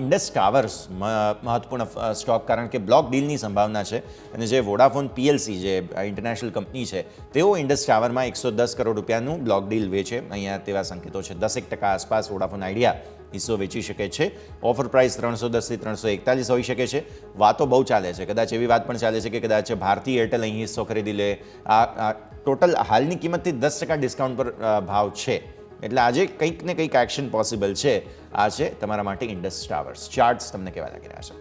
Indus towers મહત્વપૂર્ણ stock, કારણ કે બ્લોક ડીલની સંભાવના છે અને જે વોડાફોન પીએલસી જે ઇન્ટરનેશનલ કંપની છે તેઓ ઇન્ડસ ટાવરમાં 110 કરોડ રૂપિયાનું બ્લોક ડીલ વેચે. અહીંયા તેવા સંકેતો છે. 10% આસપાસ વોડાફોન આઈડિયા હિસ્સો વેચી શકે છે. ઓફર પ્રાઇસ 310થી 341 હોઈ શકે છે. વાતો બહુ ચાલે છે, કદાચ એવી વાત પણ ચાલે છે કે કદાચ ભારતી એરટેલ અહીં હિસ્સો ખરીદી લે. આ ટોટલ હાલની કિંમતથી 10% ડિસ્કાઉન્ટ પર ભાવ છે, એટલે આજે કંઈક ને કંઈક એક્શન પોસિબલ છે. આ છે તમારા માટે ઇન્ડસ ટાવર્સ. ચાર્ટ્સ તમને કેવા લાગી રહ્યા છે?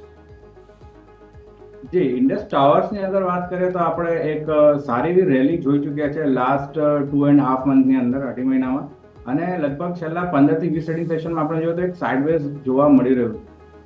જી, ઇન્ડસ ટાવર્સની અગર વાત કરીએ તો આપણે એક સારી એવી રેલી જોઈ ચૂક્યા છે લાસ્ટ 2.5 મંથની અંદર, અઢી મહિનામાં. અને લગભગ છેલ્લા 15 થી 20 ટ્રેડિંગ સેશનમાં આપણે જોઈએ તો એક સાઇડવેઝ જોવા મળી રહ્યું.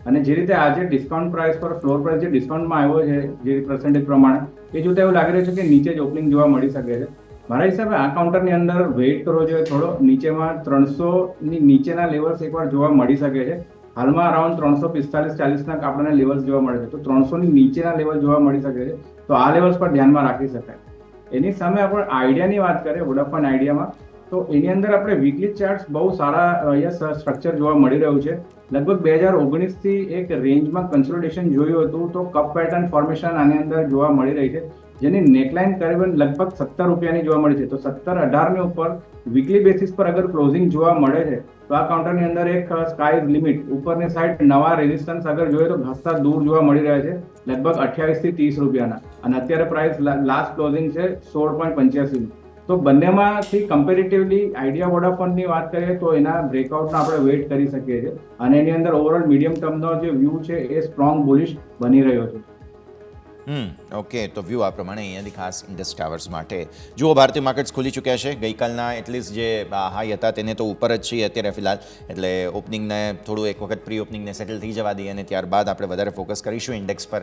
અને જે રીતે આજે ડિસ્કાઉન્ટ પ્રાઇસ પર ફ્લોર પ્રાઇસ જે ડિસ્કાઉન્ટમાં આવ્યો છે જે પર્સન્ટેજ પ્રમાણે, એ જોતા એવું લાગી રહ્યું છે કે નીચે જ ઓપનિંગ જોવા મળી શકે છે. મારા હિસાબે આ કાઉન્ટરની અંદર વેઇટ કરવો જોઈએ થોડો. નીચેમાં 300ની નીચેના લેવલ્સ એકવાર જોવા મળી શકે છે. હાલમાં અરાઉન્ડ 345-40ના આપણને લેવલ્સ જોવા મળે છે, તો 300ની નીચેના લેવલ જોવા મળી શકે છે. તો આ લેવલ્સ પર ધ્યાનમાં રાખી શકાય. એની સામે આપણે આઈડિયાની વાત કરીએ, વોડાફોન આઈડિયામાં, તો એની અંદર આપણે વીકલી ચાર્ટ્સ બહુ સારા અહીંયા સ્ટ્રક્ચર જોવા મળી રહ્યું છે. લગભગ 2019થી એક રેન્જમાં કન્સોલિડેશન જોયું હતું, તો કપ પેટર્ન ફોર્મેશન આની અંદર જોવા મળી રહી છે, જેની નેકલાઇન કરીબન લગભગ 17 રૂપિયાની જોવા મળી છે. તો 17-18ની ઉપર વીકલી બેસિસ પર અગર ક્લોઝિંગ જોવા મળે છે તો આ કાઉન્ટરની અંદર એક સ્કાય લિમિટ ઉપરની સાઈડ નવા રેઝિસ્ટન્સ અગર જોઈએ તો ઘસતા દૂર જોવા મળી રહ્યા છે, લગભગ 28થી 30 રૂપિયાના. અને અત્યારે પ્રાઇસ લાસ્ટ ક્લોઝિંગ છે 16.85. તો બંનેમાંથી કમ્પેરેટિવલી આઈડિયા વોડાફોનની વાત કરીએ તો એના બ્રેકઆઉટના આપણે વેઇટ કરી શકીએ છીએ. અને એની અંદર ઓવરઓલ મીડિયમ ટર્મનો જે વ્યૂ છે એ સ્ટ્રોંગ બુલિશ બની રહ્યો છે. ઓકે, તો વ્યૂ આ પ્રમાણે અહીંયાથી ખાસ ઇન્ડસ ટાવર્સ માટે. જુઓ, ભારતીય માર્કેટ્સ ખુલી ચૂક્યા છે. ગઈકાલના એટલીસ્ટ જે હાઈ હતા તેને તો ઉપર જ છીએ અત્યારે ફિલહાલ, એટલે ઓપનિંગને થોડું એક વખત પ્રી ઓપનિંગને સેટલ થઈ જવા દઈએ અને ત્યારબાદ આપણે વધારે ફોકસ કરીશું ઇન્ડેક્સ પર.